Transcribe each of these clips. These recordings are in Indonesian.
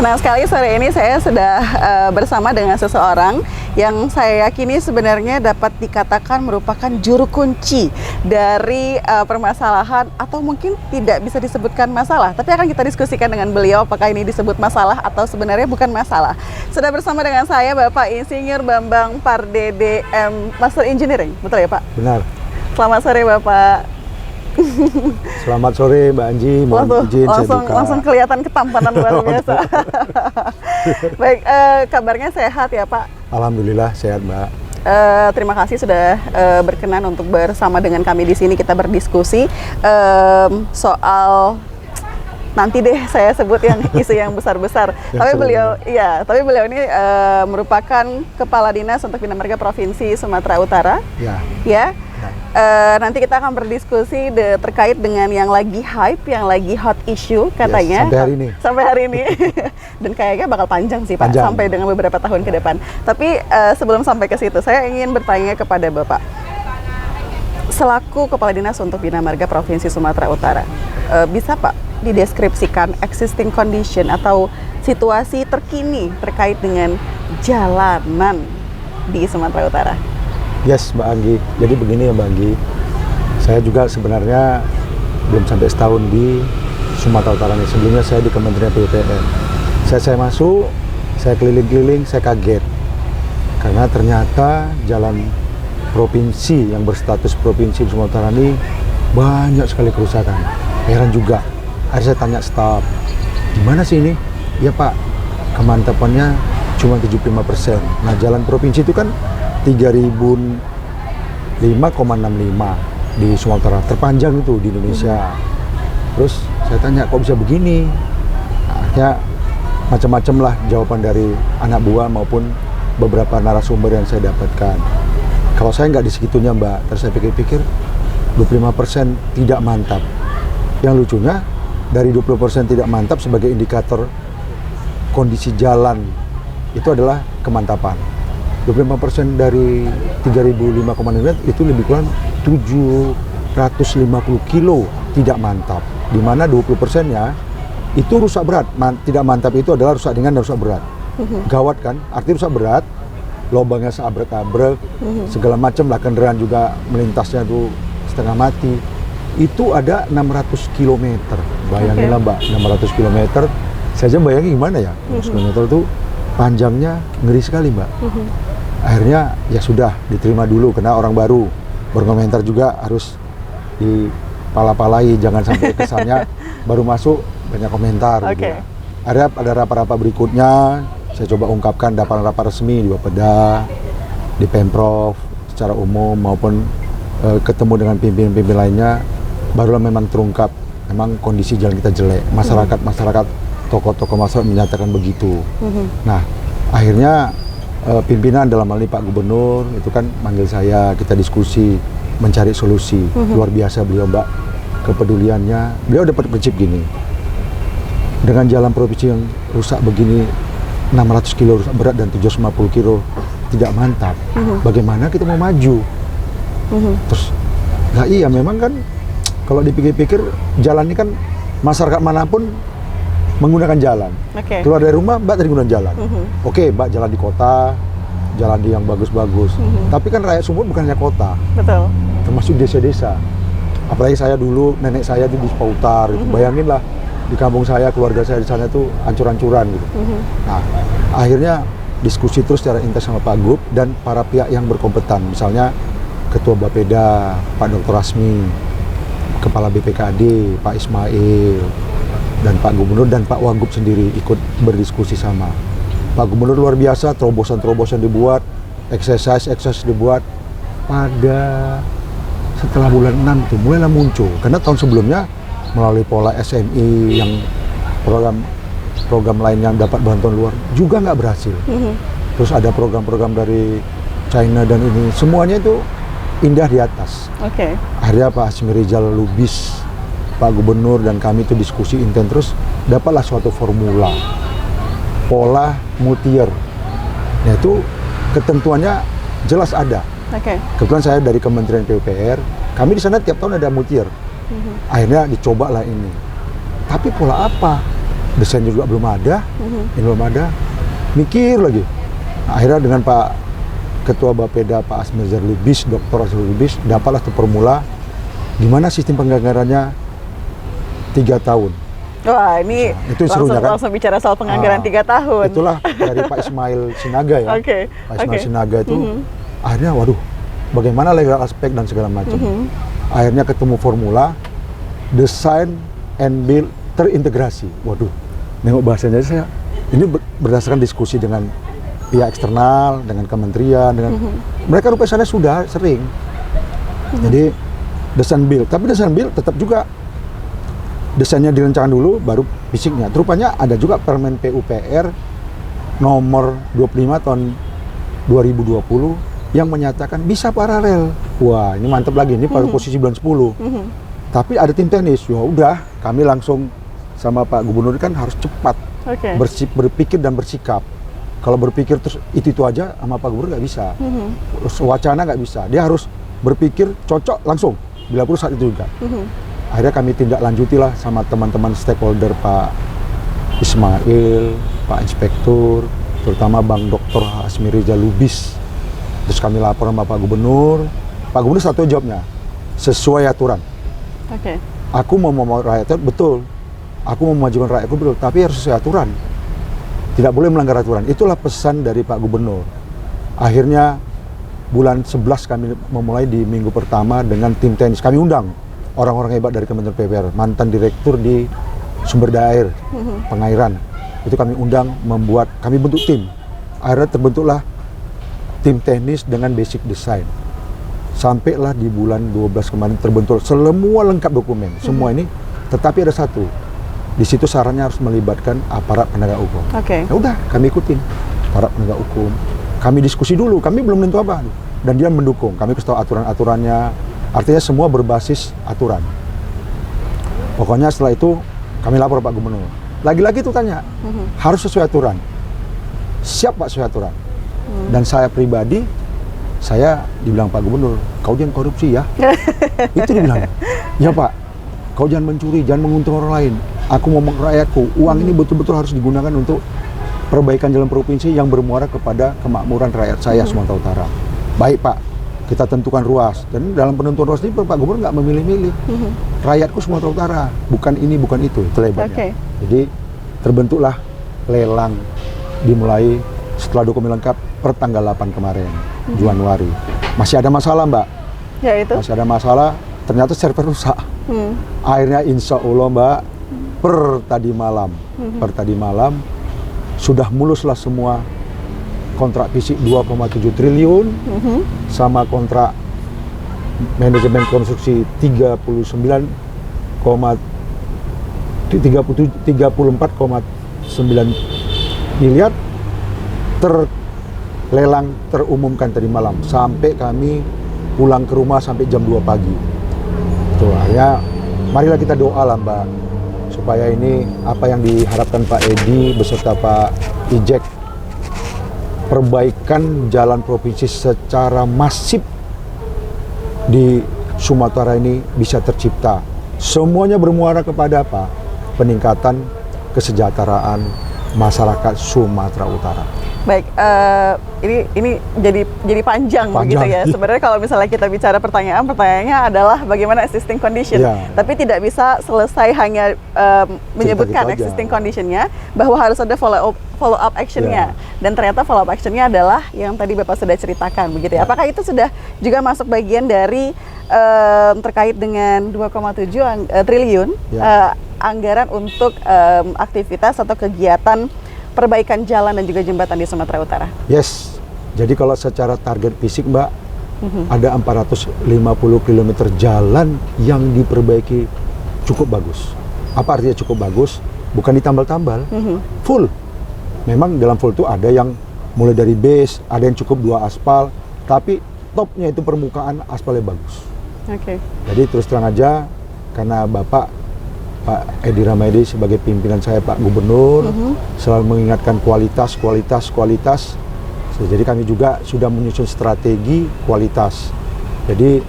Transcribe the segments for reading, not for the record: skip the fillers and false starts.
Senang sekali sore ini saya sudah bersama dengan seseorang yang saya yakini sebenarnya dapat dikatakan merupakan juru kunci dari permasalahan, atau mungkin tidak bisa disebutkan masalah, tapi akan kita diskusikan dengan beliau apakah ini disebut masalah atau sebenarnya bukan masalah. Sudah bersama dengan saya Bapak Insinyur Bambang Pardede, Master Engineering, betul ya Pak? Benar. Selamat sore Bapak. Selamat sore Mbak Anji, mohon izin saya buka. Langsung kelihatan ketampanan luar biasa. Baik, kabarnya sehat ya Pak? Alhamdulillah sehat Mbak. Terima kasih sudah berkenan untuk bersama dengan kami di sini kita berdiskusi soal nanti deh saya sebut yang isu yang besar-besar. Tapi beliau ini merupakan Kepala Dinas untuk Bina Marga Provinsi Sumatera Utara. Ya. Nanti kita akan berdiskusi terkait dengan yang lagi hype, yang lagi hot issue katanya. Yes, sampai hari ini. Dan kayaknya bakal panjang sih Pak, sampai dengan beberapa tahun ke depan. Tapi sebelum sampai ke situ, saya ingin bertanya kepada Bapak. Selaku Kepala Dinas untuk Bina Marga Provinsi Sumatera Utara, bisa Pak dideskripsikan existing condition atau situasi terkini terkait dengan jalanan di Sumatera Utara? Yes Mbak Anggi, jadi begini ya Mbak Anggi, saya juga sebenarnya belum sampai setahun di Sumatera Utara ini. Sebelumnya saya di Kementerian PUPR. Saya masuk, saya keliling-keliling, saya kaget karena ternyata jalan provinsi yang berstatus provinsi di Sumatera Utara ini banyak sekali kerusakan. Heran juga, akhirnya saya tanya staf, gimana sih ini? Ya Pak, kemantapannya cuma 75%. Nah jalan provinsi itu kan 3.005,65 di Sumatera, terpanjang itu di Indonesia. Terus saya tanya kok bisa begini? Akhirnya macam-macam lah jawaban dari anak buah maupun beberapa narasumber yang saya dapatkan. Kalau saya nggak di segitunya Mbak, terus saya pikir-pikir 25% tidak mantap. Yang lucunya dari 20% tidak mantap sebagai indikator kondisi jalan itu adalah kemantapan. 25% dari 3.005,6 itu lebih kurang 750 kilo tidak mantap. Di mana 20%-nya itu rusak berat. Tidak mantap itu adalah rusak ringan dan rusak berat. Gawat kan? Artinya rusak berat, lubangnya seabrek-abrek, segala macam lah, kendaraan juga melintasnya itu setengah mati. Itu ada 600 km. Bayanginlah Mbak, 600 km. Saya aja bayangin gimana ya? 600 km itu panjangnya ngeri sekali Mbak. Akhirnya ya sudah diterima dulu karena orang baru, berkomentar juga harus dipala-palai, jangan sampai kesannya baru masuk banyak komentar. Gitu ya. Ada rapat-rapat berikutnya, saya coba ungkapkan dapat rapat resmi di Bapeda, di Pemprov secara umum maupun ketemu dengan pimpinan-pimpinan lainnya, barulah memang terungkap memang kondisi jalan kita jelek. Masyarakat tokoh-tokoh masyarakat menyatakan begitu. Nah akhirnya pimpinan dalam hal ini Pak Gubernur itu kan manggil saya, kita diskusi mencari solusi. Luar biasa beliau Mbak, kepeduliannya. Beliau dapat prinsip gini, dengan jalan provinsi yang rusak begini, 600 kilo rusak berat dan 750 kilo tidak mantap, bagaimana kita mau maju? Terus nah iya memang kan kalau dipikir-pikir jalan ini kan masyarakat manapun menggunakan jalan. Keluar dari rumah Mbak tadi menggunakan jalan. Oke Mbak jalan di kota, jalan di yang bagus-bagus. Tapi kan rakyat Sumut bukan hanya kota. Betul. Termasuk desa-desa. Apalagi saya dulu, nenek saya di Pautar gitu. Bayangin lah di kampung saya, keluarga saya di sana tuh ancur-ancuran gitu. Nah akhirnya diskusi terus secara intens sama Pak Gub dan para pihak yang berkompeten. Misalnya Ketua Bapeda, Pak Dr. Rasmi, Kepala BPKD, Pak Ismail, dan Pak Gubernur dan Pak Wagub sendiri ikut berdiskusi sama Pak Gubernur. Luar biasa, terobosan-terobosan dibuat, exercise dibuat. Pada setelah bulan 6 itu mulailah muncul, karena tahun sebelumnya melalui pola SMI yang program lain yang dapat bantuan luar juga nggak berhasil. Terus ada program-program dari China dan ini semuanya itu indah di atas. Akhirnya Pak Hasmi Rizal Lubis, Pak Gubernur dan kami itu diskusi intens terus, dapatlah suatu formula pola multi-year. Nah itu ketentuannya jelas ada. Kebetulan saya dari Kementerian PUPR, kami di sana tiap tahun ada multi-year. Akhirnya dicobalah ini. Tapi pola apa? desainnya juga belum ada, ini belum ada, mikir lagi. Nah, akhirnya dengan Pak Ketua Bapeda Pak Asmir Lubis, Dr. Asmir Lubis, dapatlah tuh formula gimana sistem penganggarannya 3 tahun. Wah, ini Itu serunya kan? langsung bicara soal penganggaran 3 tahun. Itulah dari Pak Ismail Sinaga ya. Oke, Pak Ismail oke. Sinaga itu akhirnya waduh, bagaimana legal aspek dan segala macam. Akhirnya ketemu formula design and build terintegrasi. Waduh, nengok bahasanya saya ini berdasarkan diskusi dengan pihak eksternal, dengan kementerian, dengan mereka rupanya sana sudah sering. Jadi desain build, tapi desain build tetap juga desainnya direncanakan dulu, baru fisiknya. Rupanya ada juga Permen PUPR nomor 25 tahun 2020 yang menyatakan bisa paralel. Wah, ini mantap lagi, ini pada posisi bulan 10. Tapi ada tim teknis, ya udah, kami langsung sama Pak Gubernur kan harus cepat berpikir dan bersikap. Kalau berpikir terus itu aja sama Pak Gubernur nggak bisa. Terus wacana nggak bisa, dia harus berpikir cocok langsung, bila perlu saat itu juga. Akhirnya kami tindak lanjutilah sama teman-teman stakeholder Pak Ismail, Pak Inspektur, terutama Bang Dr. Asmir Lubis. Terus kami lapor sama Pak Gubernur. Pak Gubernur satu jawabnya, sesuai aturan. Aku mau rakyat betul. Aku mau memajukan rakyatku betul, tapi harus sesuai aturan. Tidak boleh melanggar aturan. Itulah pesan dari Pak Gubernur. Akhirnya bulan 11 kami memulai di minggu pertama dengan tim teknis. Kami undang orang-orang hebat dari Kementerian PUPR, mantan direktur di sumber daya air, pengairan. Itu kami undang, kami bentuk tim. Akhirnya terbentuklah tim teknis dengan basic design. Sampailah di bulan 12 kemarin terbentuk semua lengkap dokumen. Semua ini, tetapi ada satu. Di situ sarannya harus melibatkan aparat penegak hukum. Ya udah, kami ikutin aparat penegak hukum. Kami diskusi dulu, kami belum menentu apa. Dan dia mendukung, kami kasih tahu aturan-aturannya. Artinya semua berbasis aturan. Pokoknya setelah itu kami lapor Pak Gubernur. Lagi-lagi itu tanya, harus sesuai aturan. Siap Pak sesuai aturan. Dan saya pribadi, saya dibilang Pak Gubernur, kau jangan korupsi ya. Itu dibilang. Ya Pak, kau jangan mencuri, jangan menguntung orang lain. Aku ngomong ke rakyatku, uang ini betul-betul harus digunakan untuk perbaikan jalan provinsi yang bermuara kepada kemakmuran rakyat saya Sumatera Utara. Baik Pak, kita tentukan ruas. Dan dalam penentuan ruas ini Pak Gubernur nggak memilih-milih. Rakyatku Sumatera Utara, bukan ini, bukan itu. Itu lebarnya. Jadi terbentuklah lelang dimulai setelah dokumen lengkap per tanggal 8 kemarin, Januari. Masih ada masalah Mbak. Ya itu? Masih ada masalah, ternyata server rusak. Akhirnya insya Allah Mbak, per tadi malam sudah muluslah semua kontrak fisik 2,7 triliun sama kontrak manajemen konstruksi 34,9 miliar terlelang terumumkan tadi malam sampai kami pulang ke rumah sampai jam 2 pagi. Tuh, ya marilah kita doa lah Mbak supaya ini apa yang diharapkan Pak Edi beserta Pak Ijek, perbaikan jalan provinsi secara masif di Sumatera ini bisa tercipta. Semuanya bermuara kepada apa? Peningkatan kesejahteraan masyarakat Sumatera Utara. Baik, ini jadi panjang begitu ya. Sebenarnya kalau misalnya kita bicara pertanyaannya adalah bagaimana existing condition. Tapi tidak bisa selesai hanya menyebutkan existing conditionnya, bahwa harus ada follow up actionnya. Dan ternyata follow up actionnya adalah yang tadi Bapak sudah ceritakan begitu ya. Apakah itu sudah juga masuk bagian dari terkait dengan 2,7 triliun anggaran untuk aktivitas atau kegiatan perbaikan jalan dan juga jembatan di Sumatera Utara? Yes, jadi kalau secara target fisik Mbak, ada 450 km jalan yang diperbaiki cukup bagus. Apa artinya cukup bagus? Bukan ditambal-tambal, full. Memang dalam full itu ada yang mulai dari base, ada yang cukup 2 aspal, tapi topnya itu permukaan aspalnya bagus. Jadi terus terang aja, karena Pak Edi Rahmayadi sebagai pimpinan saya, Pak Gubernur, selalu mengingatkan kualitas. Jadi kami juga sudah menyusun strategi kualitas. Jadi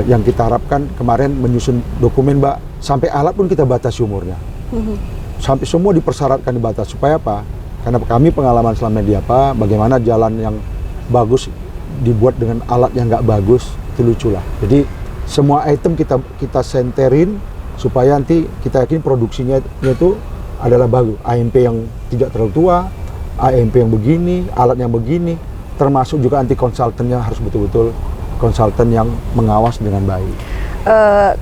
yang kita harapkan kemarin menyusun dokumen Mbak, sampai alat pun kita batasi umurnya. sampai semua dipersyaratkan dibatas supaya apa? Karena kami pengalaman selama di apa, bagaimana jalan yang bagus dibuat dengan alat yang nggak bagus, itu lucu lah. Jadi semua item kita senterin supaya nanti kita yakin produksinya itu adalah bagus. AMP yang tidak terlalu tua, AMP yang begini, alat yang begini, termasuk juga nanti konsultannya harus betul-betul konsultan yang mengawas dengan baik.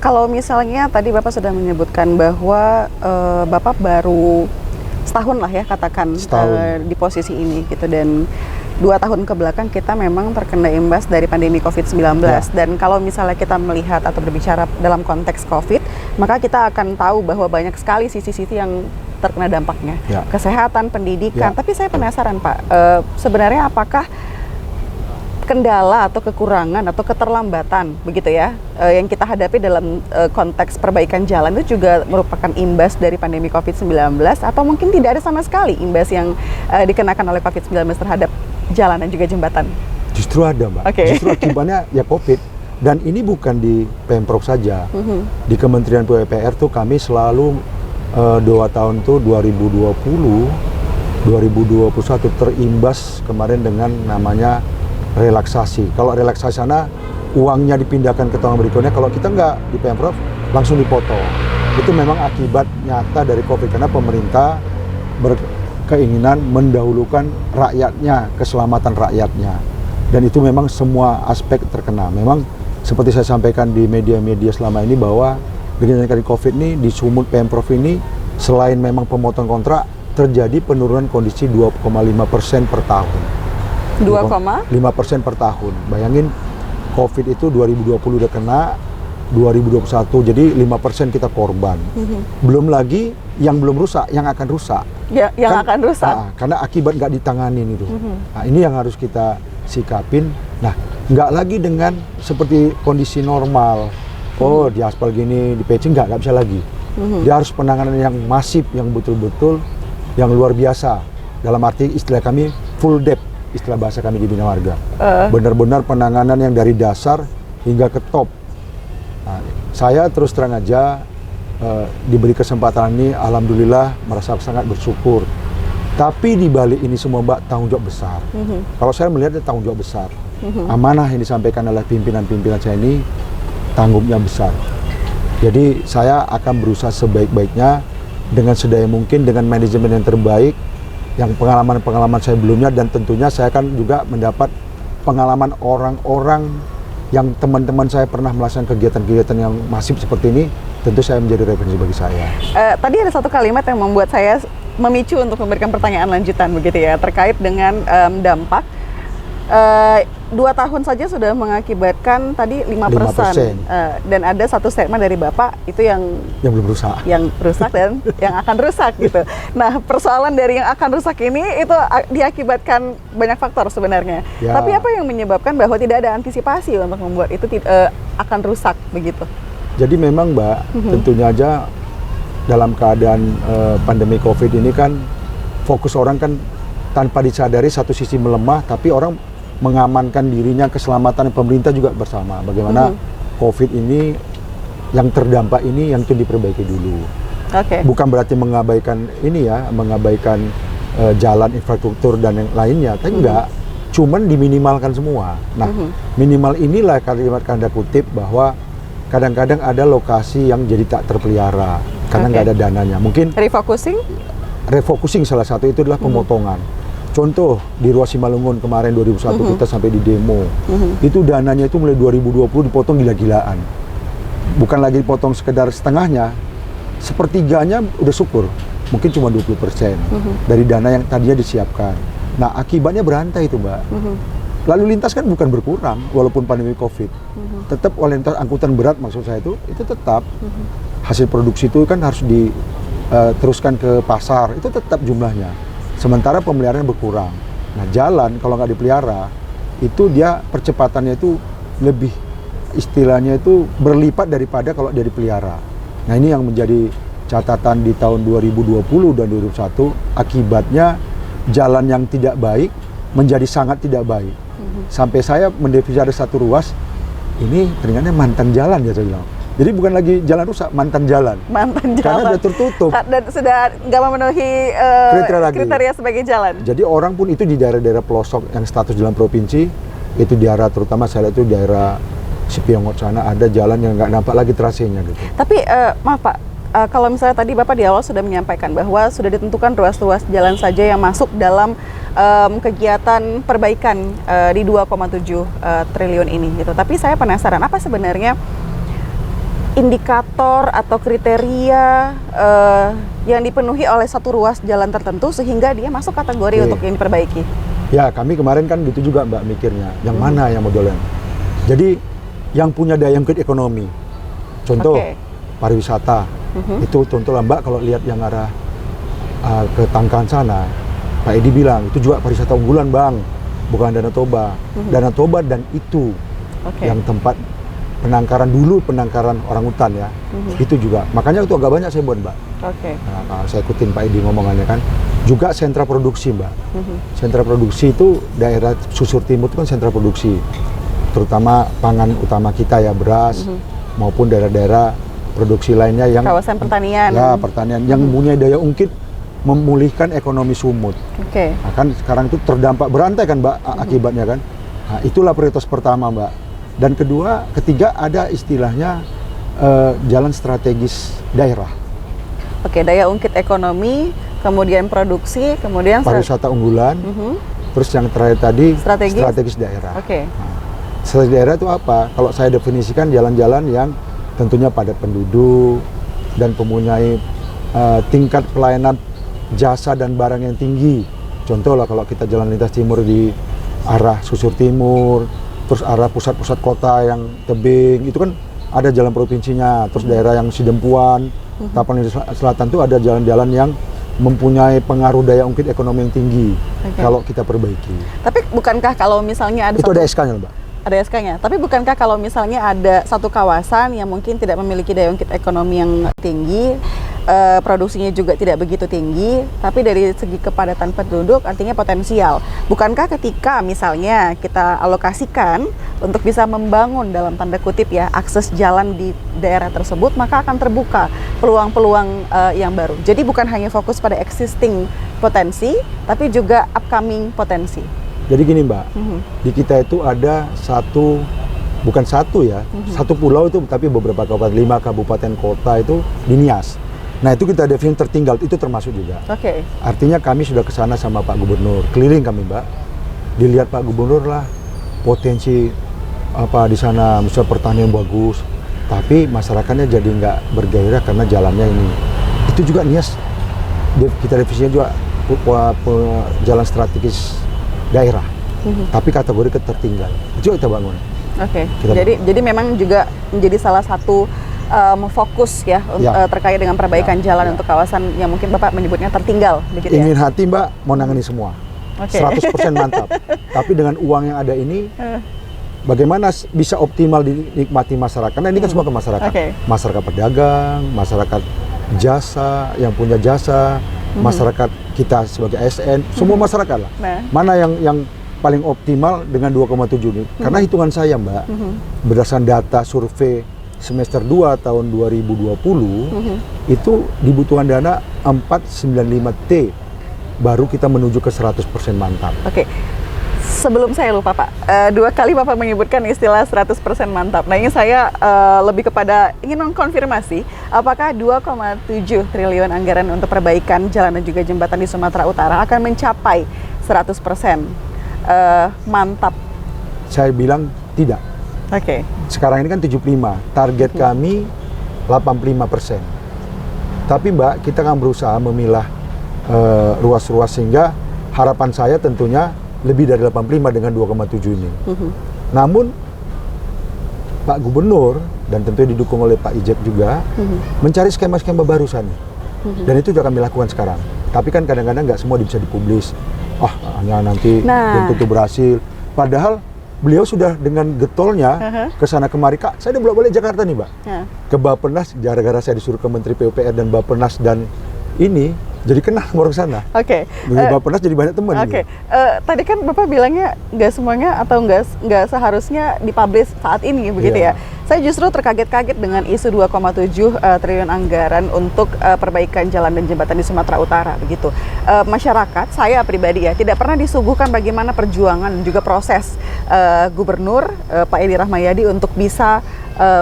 Kalau misalnya tadi Bapak sudah menyebutkan bahwa Bapak baru setahun lah ya katakan di posisi ini gitu, dan 2 tahun ke belakang kita memang terkena imbas dari pandemi COVID-19 dan kalau misalnya kita melihat atau berbicara dalam konteks COVID, maka kita akan tahu bahwa banyak sekali sisi-sisi yang terkena dampaknya, kesehatan, pendidikan. Tapi saya penasaran Pak, sebenarnya apakah kendala atau kekurangan atau keterlambatan begitu ya yang kita hadapi dalam konteks perbaikan jalan itu juga merupakan imbas dari pandemi COVID-19 atau mungkin tidak ada sama sekali imbas yang dikenakan oleh COVID-19 terhadap jalan dan juga jembatan? Justru ada Mbak, justru akibatnya ya COVID. Dan ini bukan di Pemprov saja, di Kementerian PUPR tuh kami selalu 2 tahun tuh 2020, 2021 terimbas kemarin dengan namanya relaksasi. Kalau relaksasi sana uangnya dipindahkan ke tahun berikutnya, kalau kita nggak di Pemprov langsung dipotong. Itu memang akibat nyata dari COVID karena pemerintah berkeinginan mendahulukan rakyatnya, keselamatan rakyatnya. Dan itu memang semua aspek terkena. Memang seperti saya sampaikan di media-media selama ini bahwa dengan COVID ini di Sumut Pemprov ini selain memang pemotongan kontrak terjadi penurunan kondisi 2,5% per tahun. 2,5% per tahun. Bayangin COVID itu 2020 udah kena, 2021 jadi 5% kita korban. Belum lagi yang belum rusak, yang akan rusak. Ya, yang akan rusak. Karena akibat nggak ditanganin itu. Nah, ini yang harus kita sikapin. Nah, nggak lagi dengan seperti kondisi normal. Oh, di aspal gini, di patching nggak bisa lagi. Dia harus penanganan yang masif, yang betul-betul, yang luar biasa. Dalam arti istilah kami full depth. Istilah bahasa kami di Bina Marga, benar-benar penanganan yang dari dasar hingga ke top. Nah, saya terus terang aja diberi kesempatan ini, alhamdulillah merasa sangat bersyukur. Tapi di balik ini semua Mbak, tanggung jawab besar. Kalau saya melihatnya tanggung jawab besar. Amanah yang disampaikan oleh pimpinan-pimpinan saya ini tanggungnya besar. Jadi saya akan berusaha sebaik-baiknya dengan sedaya mungkin, dengan manajemen yang terbaik, yang pengalaman-pengalaman saya sebelumnya, dan tentunya saya akan juga mendapat pengalaman orang-orang yang teman-teman saya pernah melaksanakan kegiatan-kegiatan yang masif seperti ini, tentu saya menjadi referensi bagi saya. Tadi ada satu kalimat yang membuat saya memicu untuk memberikan pertanyaan lanjutan begitu ya, terkait dengan dampak. 2 tahun saja sudah mengakibatkan tadi 5%. Dan ada satu statement dari Bapak itu yang belum rusak. Yang rusak dan yang akan rusak gitu. Nah, persoalan dari yang akan rusak ini itu diakibatkan banyak faktor sebenarnya. Tapi apa yang menyebabkan bahwa tidak ada antisipasi untuk membuat itu akan rusak begitu? Jadi memang Mbak, tentunya aja dalam keadaan pandemi COVID ini kan fokus orang kan tanpa disadari satu sisi melemah, tapi orang mengamankan dirinya, keselamatan pemerintah juga bersama. Bagaimana COVID ini yang terdampak ini yang itu diperbaiki dulu. Bukan berarti mengabaikan ini ya, mengabaikan jalan, infrastruktur dan yang lainnya, tapi enggak. Cuman diminimalkan semua. Nah, minimal inilah kalimat tanda kutip bahwa kadang-kadang ada lokasi yang jadi tak terpelihara karena nggak ada dananya. Mungkin refocusing salah satu itu adalah pemotongan. Contoh di Ruas Simalungun kemarin 2001 kita sampai di demo. Itu dananya itu mulai 2020 dipotong gila-gilaan. Bukan lagi dipotong sekedar setengahnya, sepertiganya udah syukur. Mungkin cuma 20% dari dana yang tadinya disiapkan. Nah, akibatnya berantai itu, Mbak. Lalu lintas kan bukan berkurang walaupun pandemi COVID. Tetap lalu lintas angkutan berat maksud saya itu tetap hasil produksi itu kan harus diteruskan ke pasar, itu tetap jumlahnya. Sementara pemeliharaannya berkurang. Nah, jalan kalau nggak dipelihara, itu dia percepatannya itu lebih, istilahnya itu berlipat daripada kalau dia dipelihara. Nah, ini yang menjadi catatan di tahun 2020 dan 2021, akibatnya jalan yang tidak baik menjadi sangat tidak baik. Sampai saya mendefinisikan ada satu ruas, ini ternyata mantan jalan ya saya bilang. Jadi bukan lagi jalan rusak, mantan jalan. Mantan jalan. Karena sudah tertutup. Dan sudah nggak memenuhi kriteria sebagai jalan. Jadi orang pun itu di daerah-daerah pelosok yang status jalan provinsi, itu di daerah terutama saya lihat itu daerah Sipiongot sana ada jalan yang nggak nampak lagi trasenya gitu. Tapi maaf Pak, kalau misalnya tadi Bapak di awal sudah menyampaikan bahwa sudah ditentukan ruas-ruas jalan saja yang masuk dalam kegiatan perbaikan di 2,7 triliun ini gitu. Tapi saya penasaran apa sebenarnya indikator atau kriteria yang dipenuhi oleh satu ruas jalan tertentu sehingga dia masuk kategori untuk yang diperbaiki? Ya, kami kemarin kan gitu juga Mbak mikirnya, yang mana yang modelan. Jadi yang punya daya ungkit ekonomi, contoh pariwisata, itu contoh lah Mbak kalau lihat yang arah ke Tangkahan sana, Pak Edi bilang itu juga pariwisata unggulan Bang, bukan Danau Toba. Danau Toba dan itu yang tempat penangkaran orang hutan ya, itu juga. Makanya itu agak banyak saya buat Mbak. Nah, saya ikutin Pak Edi ngomongannya kan. Juga sentra produksi Mbak. Sentra produksi itu daerah Susur Timur itu kan sentra produksi. Terutama pangan utama kita ya, beras, maupun daerah-daerah produksi lainnya yang kawasan pertanian. Ya, pertanian yang punya daya ungkit memulihkan ekonomi Sumut. Nah, kan sekarang itu terdampak berantai kan Mbak akibatnya kan. Nah, itulah prioritas pertama Mbak. Dan ketiga ada istilahnya jalan strategis daerah. Daya ungkit ekonomi, kemudian produksi, kemudian pariwisata unggulan, terus yang terakhir tadi strategis daerah. Strategis daerah itu apa? Kalau saya definisikan jalan-jalan yang tentunya padat penduduk dan mempunyai tingkat pelayanan jasa dan barang yang tinggi. Contoh lah kalau kita jalan lintas timur di arah Susur Timur, terus arah pusat-pusat kota yang tebing, itu kan ada jalan provinsinya. Terus daerah yang Sidempuan, Tapan Selatan itu ada jalan-jalan yang mempunyai pengaruh daya ungkit ekonomi yang tinggi kalau kita perbaiki. Tapi bukankah kalau misalnya ada itu ada SK-nya Mbak? Ada SK-nya, tapi bukankah kalau misalnya ada satu kawasan yang mungkin tidak memiliki daya ungkit ekonomi yang tinggi, produksinya juga tidak begitu tinggi, tapi dari segi kepadatan penduduk artinya potensial. Bukankah ketika misalnya kita alokasikan untuk bisa membangun dalam tanda kutip ya akses jalan di daerah tersebut, maka akan terbuka peluang-peluang yang baru. Jadi bukan hanya fokus pada existing potensi, tapi juga upcoming potensi. Jadi gini Mbak, di kita itu ada bukan satu ya, satu pulau itu tapi beberapa kabupaten, 5 kabupaten kota itu di Nias. Nah itu kita definisi tertinggal, itu termasuk juga. Artinya kami sudah kesana sama Pak Gubernur, keliling kami Mbak, dilihat Pak Gubernur lah potensi apa di sana, misalnya pertanian bagus, tapi masyarakatnya jadi nggak bergairah karena jalannya ini. Itu juga Nias, kita definisinya juga jalan strategis daerah, tapi kategori ketertinggal. Itu kita bangun. Jadi memang juga menjadi salah satu fokus ya, terkait dengan perbaikan jalan untuk kawasan yang mungkin Bapak menyebutnya tertinggal. Begitu ingin hati Mbak mau nangani semua, 100% mantap. Tapi dengan uang yang ada ini, bagaimana bisa optimal dinikmati masyarakat? Nah ini kan semua ke masyarakat, masyarakat pedagang, masyarakat jasa, yang punya jasa, masyarakat kita sebagai ASN, semua masyarakat lah. Mana yang paling optimal dengan 2,7 ini? Karena hitungan saya Mbak, berdasarkan data survei semester 2 tahun 2020, itu dibutuhkan dana 495T, baru kita menuju ke 100% mantap. Sebelum saya lupa Pak, 2 kali Bapak menyebutkan istilah 100% mantap. Nah ini saya lebih kepada ingin mengkonfirmasi, apakah 2,7 triliun anggaran untuk perbaikan jalan dan juga jembatan di Sumatera Utara akan mencapai 100% mantap? Saya bilang tidak. Sekarang ini kan 75, target kami 85%. Tapi Mbak, kita kan berusaha memilah ruas-ruas sehingga harapan saya tentunya lebih dari 85 dengan 2,7 ini. Namun Pak Gubernur dan tentunya didukung oleh Pak Ijek juga mencari skema-skema barusan. Dan itu juga kami lakukan sekarang. Tapi kan kadang-kadang nggak semua bisa dipublis. Hanya nanti belum tentu berhasil. Padahal beliau sudah dengan getolnya ke sana kemari. Kak, saya udah bolak-balik Jakarta nih Mbak. Ke Bappenas, gara-gara saya disuruh ke Menteri PUPR dan Bappenas dan ini jadi kenal orang sana. Oke. Dari Bappenas jadi banyak teman. Oke. Gitu. Tadi kan Bapak bilangnya nggak semuanya atau nggak seharusnya dipublish saat ini begitu Iya. ya. Saya justru terkaget-kaget dengan isu 2,7 triliun anggaran untuk perbaikan jalan dan jembatan di Sumatera Utara begitu. Masyarakat, saya pribadi ya, tidak pernah disuguhkan bagaimana perjuangan dan juga proses Gubernur Pak Edi Rahmayadi untuk bisa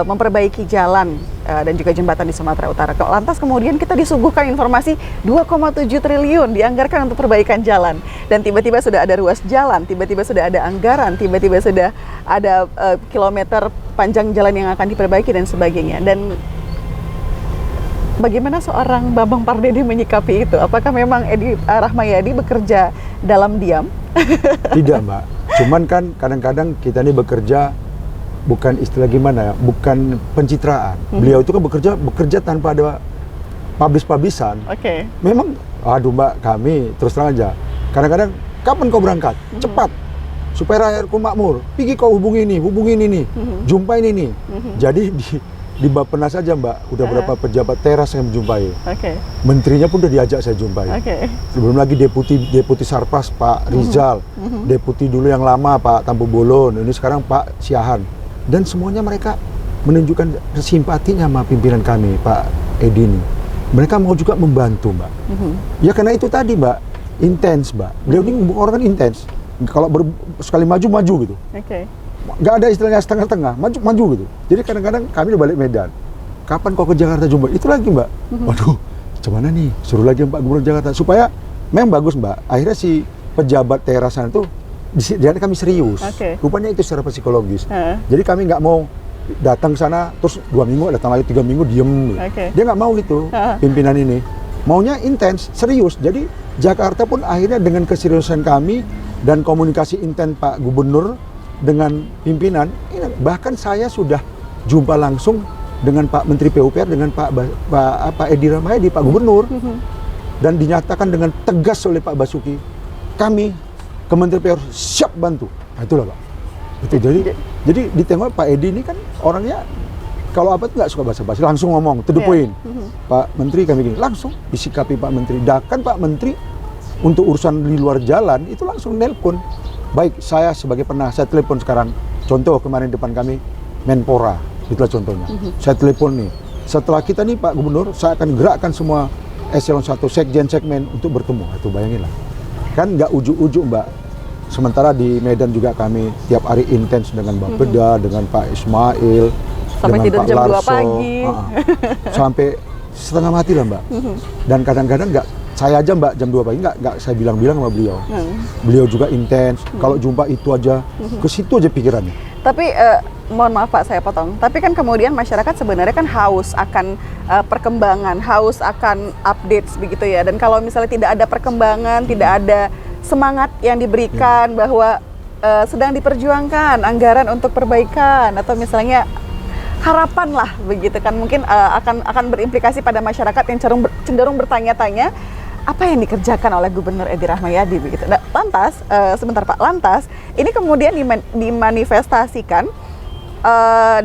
memperbaiki jalan dan juga jembatan di Sumatera Utara. Lantas kemudian kita disuguhkan informasi 2,7 triliun dianggarkan untuk perbaikan jalan, dan tiba-tiba sudah ada ruas jalan, tiba-tiba sudah ada anggaran, tiba-tiba sudah ada kilometer panjang jalan yang akan diperbaiki dan sebagainya. Dan bagaimana seorang Bambang Pardede menyikapi itu? Apakah memang Edi Rahmayadi bekerja dalam diam? Tidak, Mbak. Cuman kan kadang-kadang kita ini bekerja bukan istilah gimana ya, bukan pencitraan. Beliau itu kan bekerja tanpa ada publish-publishan. Oke. Memang, aduh Mbak, kami terus terang aja. Kadang-kadang, kapan kau berangkat? Cepat. Supaya rakyatku makmur. Pergi kau hubungi ini, jumpain ini. Jadi di Bappenas saja Mbak, udah berapa pejabat teras yang menjumpai. Oke. Menterinya pun udah diajak saya jumpai. Oke. Belum lagi deputi Sarpas Pak Rizal, deputi dulu yang lama Pak Tampu Bolon, ini sekarang Pak Siahan. Dan semuanya mereka menunjukkan simpatinya sama pimpinan kami, Pak Edi ini. Mereka mau juga membantu, Mbak. Ya karena itu tadi, Mbak, intens, Mbak. Beliau ini orang kan intens. Kalau sekali maju gitu. Oke. Nggak ada istilahnya setengah-setengah, maju gitu. Jadi kadang-kadang kami udah balik Medan. Kapan kau ke Jakarta jumpa? Itu lagi, Mbak. Waduh, gimana nih? Suruh lagi Pak Gubernur Jakarta. Supaya memang bagus, Mbak. Akhirnya si pejabat terasan itu jadi kami serius. Rupanya itu secara psikologis. Jadi kami nggak mau datang ke sana terus 2 minggu, datang lagi 3 minggu diem. Dia nggak mau gitu, pimpinan ini. Maunya intens, serius. Jadi Jakarta pun akhirnya dengan keseriusan kami dan komunikasi intens Pak Gubernur dengan pimpinan, bahkan saya sudah jumpa langsung dengan Pak Menteri PUPR, dengan Pak Edi Rahmayadi, Pak Gubernur, dan dinyatakan dengan tegas oleh Pak Basuki, kami Kementerian PUPR siap bantu. Nah, itulah Pak. Itu jadi ditengok Pak Edi ini kan orangnya kalau apa tuh nggak suka basa-basi, langsung ngomong, to the point. Pak Menteri kami gini, langsung disikapi Pak Menteri. Bahkan Pak Menteri untuk urusan di luar jalan itu langsung nelpon. Baik, saya sebagai saya telepon sekarang. Contoh kemarin depan kami Menpora, itulah contohnya. Saya telepon nih. Setelah kita nih Pak Gubernur, saya akan gerakkan semua eselon 1 sekjen segmen untuk bertemu. Itu bayangin lah. Kan nggak ujuk-ujuk Mbak. Sementara di Medan juga kami tiap hari intens dengan Mbak Beda, dengan Pak Ismail, sampai dengan tidur Pak jam 2 Larso, pagi. sampai setengah mati lah Mbak. Dan kadang-kadang nggak, saya aja Mbak jam 2 pagi nggak saya bilang-bilang sama beliau. Beliau juga intens. Kalau jumpa itu aja, ke situ aja pikirannya. Tapi mohon maaf Pak, saya potong. Tapi kan kemudian masyarakat sebenarnya kan haus akan perkembangan, haus akan updates begitu ya. Dan kalau misalnya tidak ada perkembangan, tidak ada semangat yang diberikan bahwa sedang diperjuangkan anggaran untuk perbaikan atau misalnya harapan lah begitu kan, mungkin akan berimplikasi pada masyarakat yang cenderung bertanya-tanya apa yang dikerjakan oleh Gubernur Edi Rahmayadi begitu. Nah, lantas sebentar Pak, lantas ini kemudian dimanifestasikan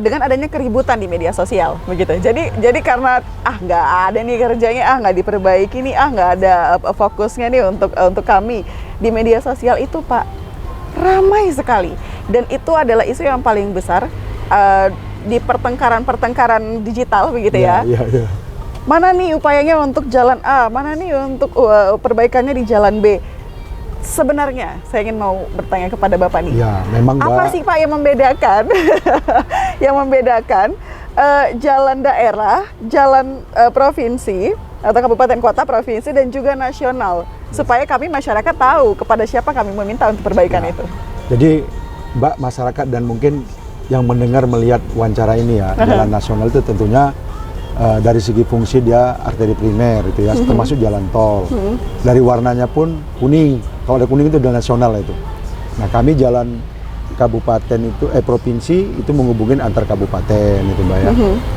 dengan adanya keributan di media sosial begitu. Jadi karena nggak ada nih kerjanya, nggak diperbaiki nih, nggak ada fokusnya nih untuk kami di media sosial itu Pak, ramai sekali. Dan itu adalah isu yang paling besar di pertengkaran digital begitu ya. Mana nih upayanya untuk jalan A, mana nih untuk perbaikannya di jalan B. Sebenarnya saya ingin mau bertanya kepada Bapak nih. Ya, memang Mbak. Apa sih Pak yang membedakan yang membedakan jalan daerah, jalan provinsi atau kabupaten kota, provinsi dan juga nasional, supaya kami masyarakat tahu kepada siapa kami meminta untuk perbaikan itu. Jadi Mbak, masyarakat dan mungkin yang mendengar melihat wawancara ini ya, jalan nasional itu tentunya dari segi fungsi dia arteri primer itu ya, termasuk jalan tol. Dari warnanya pun kuning. Kalau ada kuning itu jalan nasional itu. Nah, kami jalan kabupaten itu provinsi itu menghubungin antar kabupaten itu Mbak ya.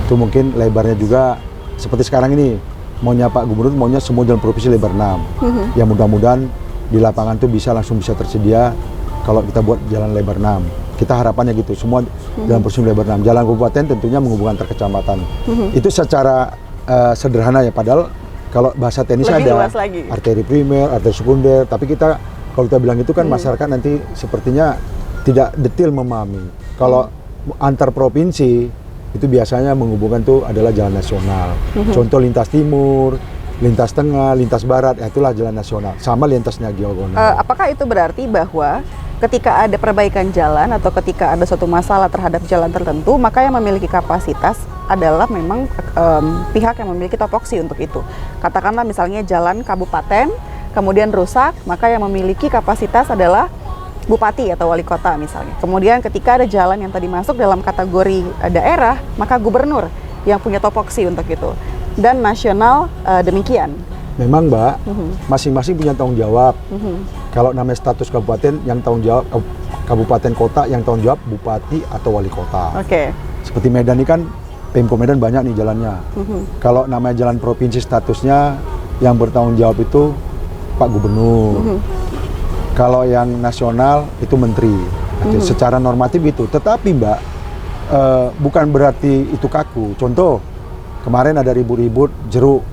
Itu mungkin lebarnya juga seperti sekarang ini, maunya Pak Gubernur maunya semua jalan provinsi lebar 6. Ya mudah-mudahan di lapangan tuh langsung bisa tersedia kalau kita buat jalan lebar 6. Kita harapannya gitu, semua jalan provinsi lebar 6. Jalan kabupaten tentunya menghubungkan antar kecamatan. Itu secara sederhana ya, padahal Kalau bahasa teknis Lebih ada luas lagi. arteri primer, arteri sekunder, tapi kita kalau kita bilang itu kan masyarakat nanti sepertinya tidak detail memahami. Kalau antar provinsi itu biasanya menghubungkan tuh adalah jalan nasional. Contoh lintas timur, lintas tengah, lintas barat, ya itulah jalan nasional. Sama lintasnya diagonal. Apakah itu berarti bahwa ketika ada perbaikan jalan atau ketika ada suatu masalah terhadap jalan tertentu, maka yang memiliki kapasitas adalah memang pihak yang memiliki topoksi untuk itu. Katakanlah misalnya jalan kabupaten, kemudian rusak, maka yang memiliki kapasitas adalah bupati atau wali kota misalnya. Kemudian ketika ada jalan yang tadi masuk dalam kategori daerah, maka gubernur yang punya topoksi untuk itu. Dan nasional demikian. Memang Mbak, masing-masing punya tanggung jawab. Kalau namanya status kabupaten, yang tanggung jawab kabupaten kota, yang tanggung jawab bupati atau wali kota. Oke. Seperti Medan ini kan, Pemko Medan banyak nih jalannya. Kalau namanya jalan provinsi statusnya, yang bertanggung jawab itu Pak Gubernur. Kalau yang nasional itu Menteri. Secara normatif itu. Tetapi Mbak, bukan berarti itu kaku. Contoh, kemarin ada ribut-ribut jeruk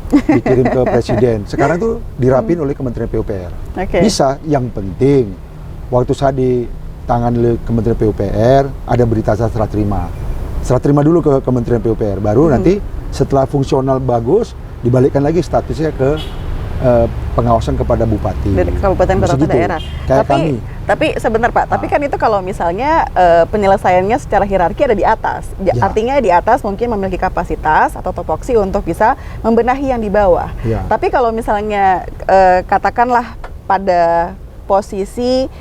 dikirim ke presiden. Sekarang tuh dirapin oleh Kementerian PUPR. Bisa, yang penting waktu saya ditangani oleh Kementerian PUPR ada berita saya serah terima. Serah terima dulu ke Kementerian PUPR, baru nanti setelah fungsional bagus dibalikkan lagi statusnya ke pengawasan kepada bupati. Dari kabupaten kota atau daerah. Kayak kami. Tapi sebentar Pak, tapi kan itu kalau misalnya penyelesaiannya secara hierarki ada di atas. Artinya di atas mungkin memiliki kapasitas atau topoksi untuk bisa membenahi yang di bawah. Tapi kalau misalnya katakanlah pada posisi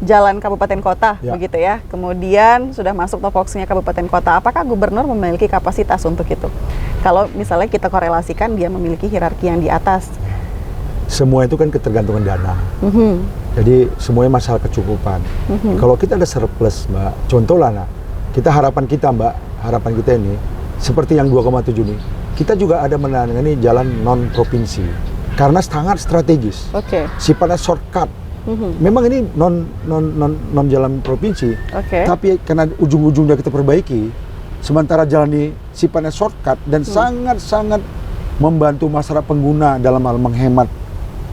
jalan kabupaten kota begitu ya. Kemudian sudah masuk topoksinya kabupaten kota. Apakah gubernur memiliki kapasitas untuk itu? Kalau misalnya kita korelasikan dia memiliki hierarki yang di atas. Semua itu kan ketergantungan dana. Jadi semuanya masalah kecukupan. Kalau kita ada surplus, Mbak, contoh lah, kita harapan kita ini seperti yang 2,7 ini, kita juga ada menangani jalan non provinsi karena sangat strategis. Sifatnya shortcut. Memang ini non jalan provinsi, tapi karena ujung-ujungnya kita perbaiki. Sementara jalan ini sifatnya shortcut dan sangat-sangat membantu masyarakat pengguna dalam hal menghemat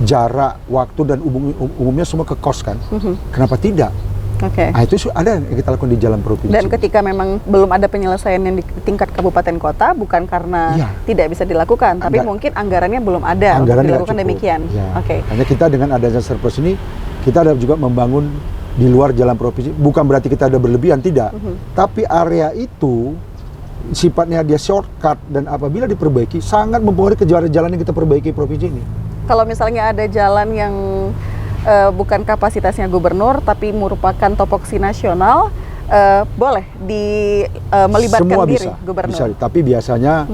jarak, waktu, dan umumnya semua ke kos kan. Kenapa tidak? Nah, itu ada yang kita lakukan di jalan provinsi. Dan ketika memang belum ada penyelesaian yang di tingkat kabupaten kota, bukan karena tidak bisa dilakukan, tapi mungkin anggarannya belum ada untuk dilakukan demikian. Hanya kita dengan adanya surplus ini, kita ada juga membangun di luar jalan provinsi. Bukan berarti kita ada berlebihan, tidak. Tapi area itu sifatnya dia shortcut dan apabila diperbaiki sangat mempengaruhi ke jalan yang kita perbaiki provinsi ini. Kalau misalnya ada jalan yang bukan kapasitasnya gubernur tapi merupakan topoksi nasional, boleh melibatkan semua diri bisa, gubernur. Bisa, tapi biasanya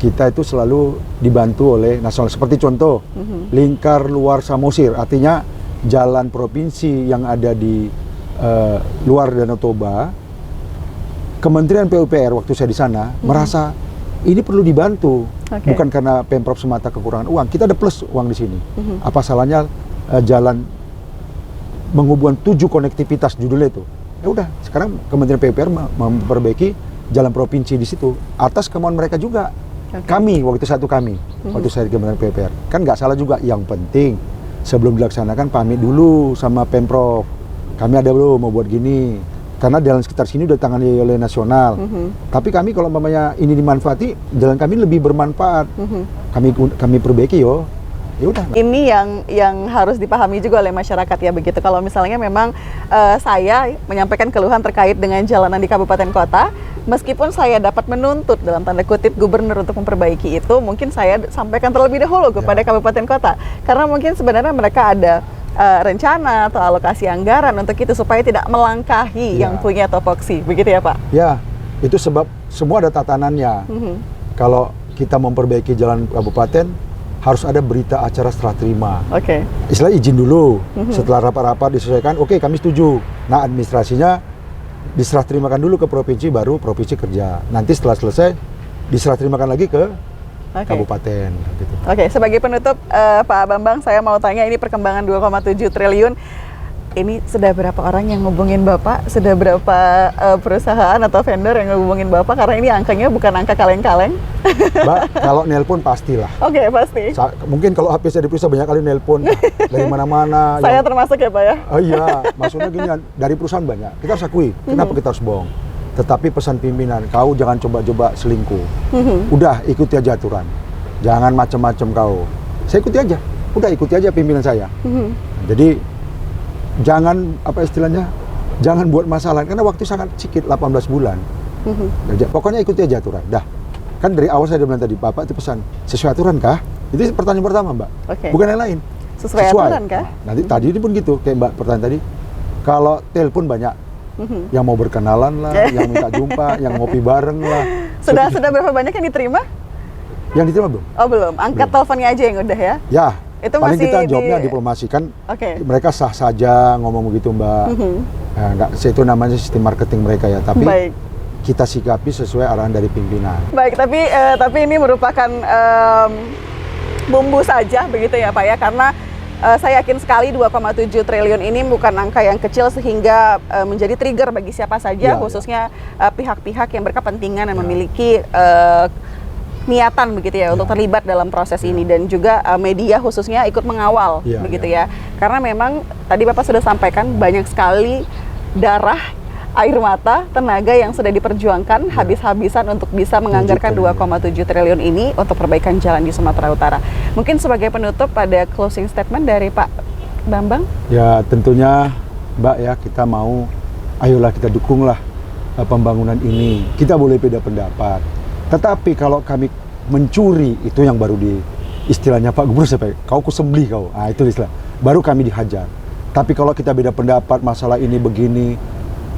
kita itu selalu dibantu oleh nasional. Seperti contoh lingkar luar Samosir, artinya jalan provinsi yang ada di luar Danau Toba, Kementerian PUPR waktu saya di sana merasa ini perlu dibantu, bukan karena Pemprov semata kekurangan uang. Kita ada plus uang di sini. Apa salahnya jalan menghubungkan 7 konektivitas judulnya itu? Ya udah, sekarang Kementerian PUPR memperbaiki jalan provinsi di situ atas kemauan mereka juga. Kami waktu saya di Kementerian PUPR kan nggak salah juga. Yang penting sebelum dilaksanakan pamit dulu sama Pemprov. Kami ada belum mau buat gini. Karena jalan sekitar sini udah ditangani oleh nasional. Tapi kami kalau umpamanya ini dimanfaati, jalan kami lebih bermanfaat. Kami perbaiki yo. Ya udah. Ini yang harus dipahami juga oleh masyarakat ya begitu. Kalau misalnya memang saya menyampaikan keluhan terkait dengan jalanan di kabupaten kota, meskipun saya dapat menuntut dalam tanda kutip gubernur untuk memperbaiki itu, mungkin saya sampaikan terlebih dahulu kepada kabupaten kota. Karena mungkin sebenarnya mereka ada rencana atau alokasi anggaran untuk itu supaya tidak melangkahi yang punya topoksi, begitu ya Pak? Ya, itu sebab semua ada tatanannya. Kalau kita memperbaiki jalan kabupaten, harus ada berita acara serah terima. Istilah izin dulu, setelah rapat-rapat diselesaikan, oke kami setuju. Nah administrasinya diserah terimakan dulu ke provinsi, baru provinsi kerja. Nanti setelah selesai, diserah terimakan lagi ke kabupaten. Gitu. Sebagai penutup Pak Bambang, saya mau tanya ini perkembangan 2,7 triliun. ini sudah berapa orang yang ngubungin Bapak? Sudah berapa perusahaan atau vendor yang ngubungin Bapak? Karena ini angkanya bukan angka kaleng-kaleng. Mbak, kalau nelpon pastilah. Oke, pasti. Mungkin kalau HP saya diperiksa banyak kali nelpon dari mana-mana. Saya termasuk ya Pak ya? Oh iya, maksudnya gini, dari perusahaan banyak. Kita harus akui, kenapa kita harus bohong. Tetapi pesan pimpinan, kau jangan coba-coba selingkuh. Udah, ikuti aja aturan. Jangan macam-macam kau. Saya ikuti aja. Udah, ikuti aja pimpinan saya. Jadi, jangan, apa istilahnya, jangan buat masalah. Karena waktu sangat sedikit, 18 bulan. Pokoknya ikuti aja aturan. Dah. Kan dari awal saya udah bilang tadi, Bapak itu pesan, sesuai aturan kah? Itu pertanyaan pertama, Mbak. Bukan yang lain. Sesuai aturan kah? Nanti tadi ini pun gitu, kayak Mbak pertanyaan tadi. Kalau telepon banyak, yang mau berkenalan lah, yang minta jumpa, yang ngopi bareng lah. Sudah berapa banyak yang diterima? Yang diterima belum? Oh belum, angkat teleponnya aja yang udah ya? Ya, itu paling masih kita jawabnya diplomasi kan. Mereka sah saja ngomong begitu Mbak. Enggak, itu namanya sistem marketing mereka ya. Tapi baik, kita sikapi sesuai arahan dari pimpinan. Baik, tapi ini merupakan bumbu saja begitu ya Pak ya, karena saya yakin sekali 2,7 triliun ini bukan angka yang kecil sehingga menjadi trigger bagi siapa saja, khususnya pihak-pihak yang berkepentingan dan memiliki niatan begitu ya untuk terlibat dalam proses ini, dan juga media khususnya ikut mengawal begitu ya. Karena memang tadi Bapak sudah sampaikan banyak sekali darah, air mata, tenaga yang sudah diperjuangkan habis-habisan untuk bisa menganggarkan 2,7 triliun ini untuk perbaikan jalan di Sumatera Utara. Mungkin sebagai penutup ada closing statement dari Pak Bambang? Ya tentunya Mbak ya, kita mau, ayolah kita dukunglah pembangunan ini. Kita boleh beda pendapat, tetapi kalau kami mencuri, itu yang baru di istilahnya Pak Gubernur sampai, kau kusembelih kau, itu istilah, baru kami dihajar. Tapi kalau kita beda pendapat, masalah ini begini,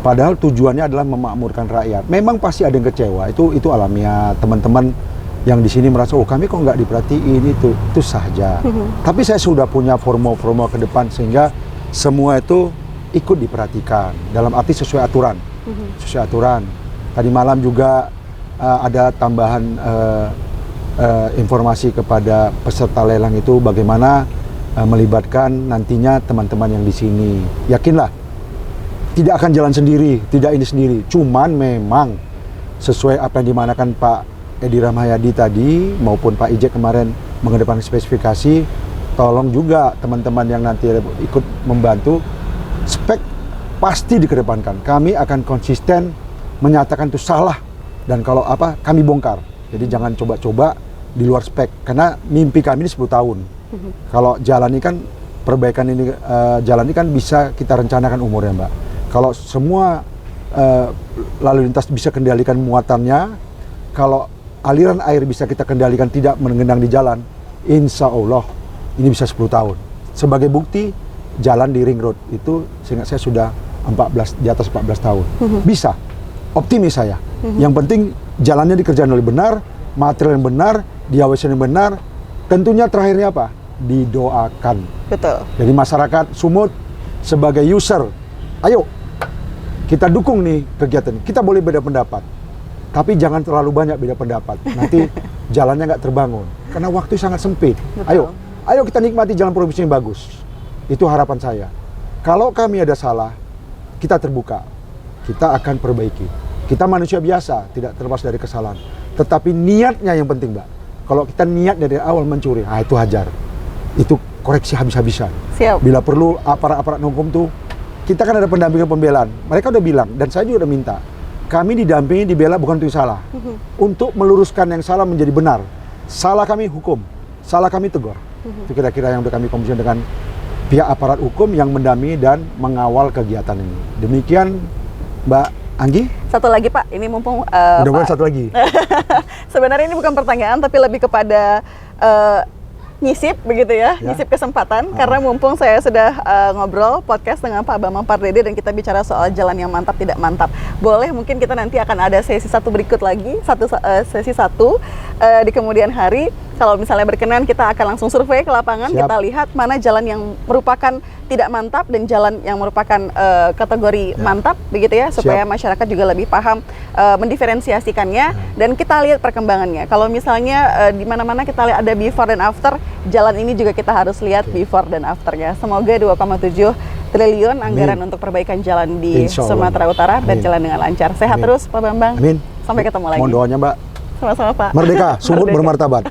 padahal tujuannya adalah memakmurkan rakyat. Memang pasti ada yang kecewa, itu alamiah. Teman-teman yang di sini merasa, oh kami kok nggak diperhatiin, itu saja. Tapi saya sudah punya formal ke depan sehingga semua itu ikut diperhatikan dalam arti sesuai aturan. Sesuai aturan. Tadi malam juga ada tambahan informasi kepada peserta lelang itu bagaimana melibatkan nantinya teman-teman yang di sini. Yakinlah, tidak akan jalan sendiri, tidak ini sendiri. Cuman memang sesuai apa yang dimanakan Pak Edi Rahmayadi tadi maupun Pak Ijek kemarin mengedepankan spesifikasi, tolong juga teman-teman yang nanti ikut membantu, spek pasti dikedepankan. Kami akan konsisten menyatakan itu salah, dan kalau apa kami bongkar. Jadi jangan coba-coba di luar spek, karena mimpi kami ini 10 tahun. Kalau jalan ini kan, perbaikan ini jalan ini kan bisa kita rencanakan umurnya Mbak. Kalau semua lalu lintas bisa kendalikan muatannya, kalau aliran air bisa kita kendalikan tidak mengendang di jalan, insya Allah ini bisa 10 tahun. Sebagai bukti, jalan di ring road itu seingat saya sudah di atas 14 tahun. Bisa, optimis saya. Yang penting jalannya dikerjakan oleh benar, material yang benar, diawasin yang benar. Tentunya terakhirnya apa? Didoakan. Betul. Jadi masyarakat Sumut sebagai user, ayo kita dukung nih kegiatan. Kita boleh beda pendapat, tapi jangan terlalu banyak beda pendapat. Nanti jalannya nggak terbangun, karena waktu sangat sempit. Betul. Ayo kita nikmati jalan provinsi yang bagus. Itu harapan saya. Kalau kami ada salah, kita terbuka. Kita akan perbaiki. Kita manusia biasa, tidak terlepas dari kesalahan. Tetapi niatnya yang penting, Mbak. Kalau kita niat dari awal mencuri, itu hajar. Itu koreksi habis-habisan. Siap. Bila perlu aparat-aparat hukum tuh, kita kan ada pendampingan pembelaan. Mereka udah bilang, dan saya juga udah minta, kami didampingi, dibela bukan untuk salah. Untuk meluruskan yang salah menjadi benar. Salah kami hukum, salah kami tegur. Itu kira-kira yang udah kami komunikasikan dengan pihak aparat hukum yang mendampingi dan mengawal kegiatan ini. Demikian Mbak Anggi. Satu lagi Pak, ini mumpung mudah-mudahan satu lagi. Sebenarnya ini bukan pertanyaan, tapi lebih kepada nyisip begitu ya, nyisip kesempatan. Karena mumpung saya sudah ngobrol podcast dengan Pak Bambang Pardede dan kita bicara soal jalan yang mantap tidak mantap. Boleh mungkin kita nanti akan ada sesi satu berikut lagi, sesi satu di kemudian hari. Kalau misalnya berkenan, kita akan langsung survei ke lapangan. Siap. Kita lihat mana jalan yang merupakan tidak mantap dan jalan yang merupakan kategori mantap begitu ya, supaya masyarakat juga lebih paham mendiferensiasikannya dan kita lihat perkembangannya. Kalau misalnya di mana-mana kita lihat ada before dan after, jalan ini juga kita harus lihat before dan afternya. Semoga 2,7 triliun anggaran untuk perbaikan jalan di Insya Allah. Sumatera Utara Amin. berjalan dengan lancar. Sehat Amin. terus Pak Bambang. Amin. Sampai ketemu lagi. Mohon doanya Mbak. Sama-sama Pak. Merdeka, sumut Merdeka. bermartabat.